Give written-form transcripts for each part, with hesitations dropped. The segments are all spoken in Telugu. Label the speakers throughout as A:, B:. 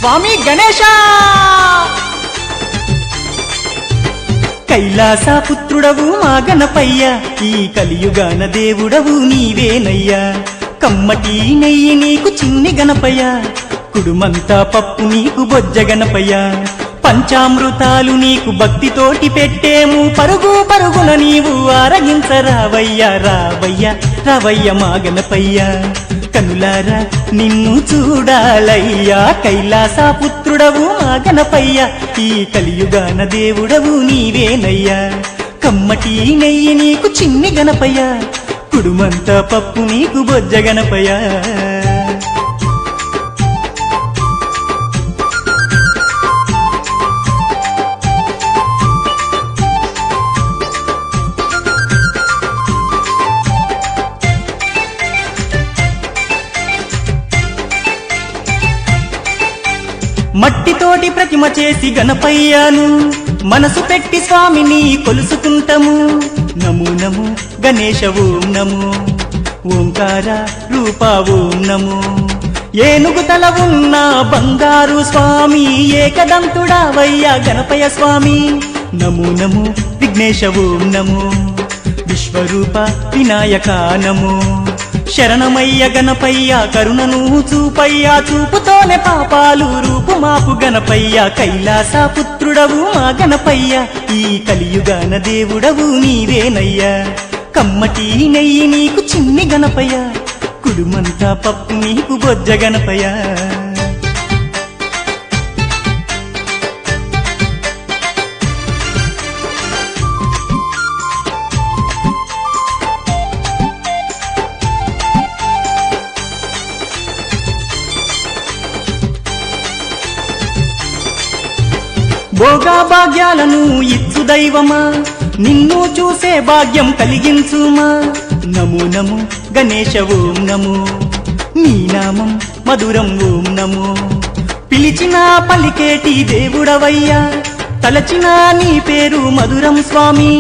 A: స్వామి గణేశ కైలాస పుత్రుడవు మా గణపయ్య ఈ కలియుగాన దేవుడవు నీవేనయ్యా కమ్మటి నెయ్యి నీకు చిన్ని గణపయ్య కుడుమంతా పప్పు నీకు బొజ్జ గణపయ్య పంచామృతాలు నీకు భక్తితోటి పెట్టేము పరుగు పరుగున నీవు ఆరగించరావయ్యా రావయ్యా రావయ్య మా గణపయ్య కనులారా నిన్ను చూడాలయ్యా కైలాస పుత్రుడవు మా గణపయ్య ఈ కలియుగాన దేవుడవు నీవేనయ్యా కమ్మటి నెయ్యి నీకు చిన్ని గణపయ్య కుడుమంతా పప్పు నీకు బొజ్జ గణపయ్య మట్టితోటి ప్రతిమ చేసి గణపయ్యాను మనసు పెట్టి స్వామిని కొలుసుకుంటాము నమో నమో గణేశ ఓం నమో ఓంకార రూపా ఓం నమో ఏనుగు తల ఉన్న బంగారు స్వామి ఏకదంతుడావయ్యా గణపయ్య స్వామి నమో నమో విఘ్నేశ ఓం నమో విశ్వరూప వినాయక నమో శరణమయ్య గణపయ్య కరుణను చూపయ్యా చూపుతోనే పాపాలు రూపుమాపు గణపయ్య కైలాస పుత్రుడవు మా గణపయ్య ఈ కలియుగాన దేవుడవు నీవేనయ్యా కమ్మటి నెయ్యి నీకు చిన్ని గణపయ్య కుడుమంతా పప్పు నీకు బొజ్జ గణపయ్య భోగా భాగ్యాలను ఇచ్చు దైవమా నిన్ను చూసే భాగ్యం కలిగించుమా నమో నమో గణేశ ఓం నమో నీ నామం మధురం ఓం నమో పిలిచిన పలికేటి దేవుడవయ్యా తలచిన నీ పేరు మధురం స్వామి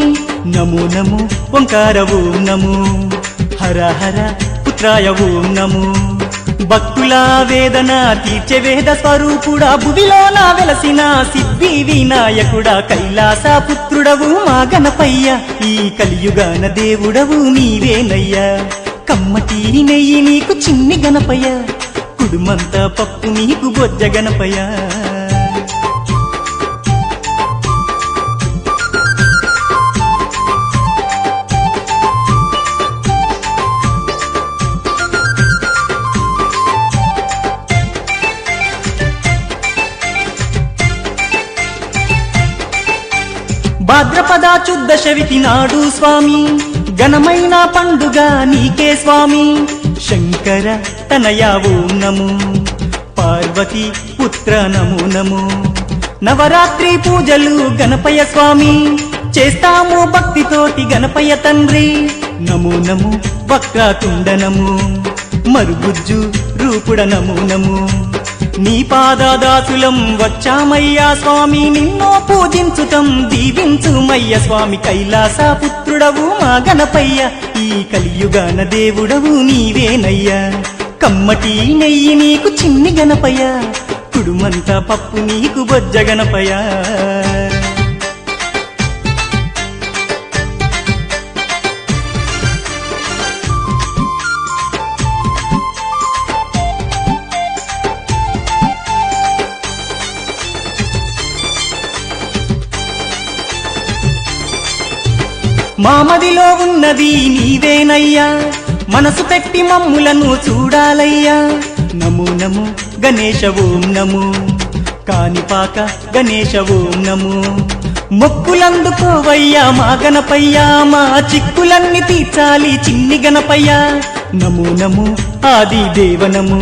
A: నమో నమో ఓంకార ఓం నమో హర హర పుత్రాయ ఓం నమో భక్తుల వేదన తీర్చే వేద స్వరూపుడా భువిలోన వెలసిన సిద్ధి వినాయకుడా కైలాస పుత్రుడవు మా గణపయ్య ఈ కలియుగాన దేవుడవు నీవేనయ్యా కమ్మటి నెయ్యి నీకు చిన్ని గణపయ్య కుడుమంతా పప్పు నీకు బొజ్జ గణపయ్య భాద్రపద శుద్ధ చవితి నాడు స్వామి ఘనమైన పండుగ నీకే స్వామి శంకర తనయ ఓం నమో పార్వతి పుత్ర నమో నమో నవరాత్రి పూజలు గణపయ్య స్వామి చేస్తాము భక్తితోటి గణపయ్య తండ్రి నమో నమో వక్రతుండ నమో మరుగుజ్జు రూపుడ నమో నమో నీ పాదదాసులం వచ్చామయ్యా స్వామి నిన్నో పూజించుతం దీవించుమయ్య స్వామి కైలాస పుత్రుడవు మా గణపయ్య ఈ కలియుగాన దేవుడవు నీవేనయ్యా కమ్మటి నెయ్యి నీకు చిన్ని గణపయ్య కుడుమంతా పప్పు నీకు బొజ్జ గణపయ్య మామదిలో ఉన్నది నీవేనయ్యా మనసు పెట్టి మమ్ములను చూడాలయ్యా నమో నమో గణేశ ఓం నమో కానిపాక గణేశ ఓం నమో మొక్కులందుకోవయ్యా మా గణపయ్యా మా చిక్కులన్నీ తీర్చాలి చిన్ని గణపయ్యా నమో నమో ఆది దేవనము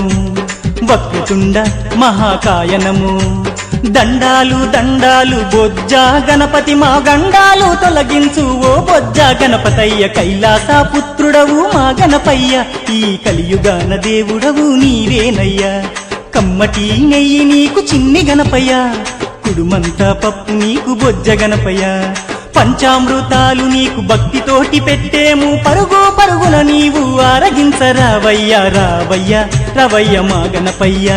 A: వక్రతుండ మహాకాయ నమో దండాలు దండాలు బొజ్జ గణపతి మా గండాలు తొలగించు ఓ బొజ్జ గణపతయ్య కైలాస పుత్రుడవు మా గణపయ్య ఈ కలియుగాన దేవుడవు నీవేనయ్యా కమ్మటి నెయ్యి నీకు చిన్ని గణపయ్య కుడుమంతా పప్పు నీకు బొజ్జ గణపయ్య పంచామృతాలు నీకు భక్తితోటి పెట్టేము పరుగు పరుగున నీవు ఆరగించరావయ్యా రావయ్యా రవయ్య మా గణపయ్య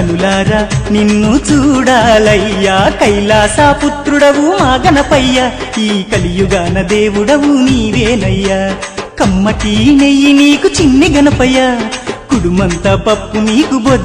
A: కనులారా నిన్ను చూడాలయ్యా కైలాస పుత్రుడవు మా గణపయ్య ఈ కలియుగాన దేవుడవు నీవేనయ్యా కమ్మటి నెయ్యి నీకు చిన్ని గణపయ్య కుడుమంత పప్పు నీకు బొజ్జ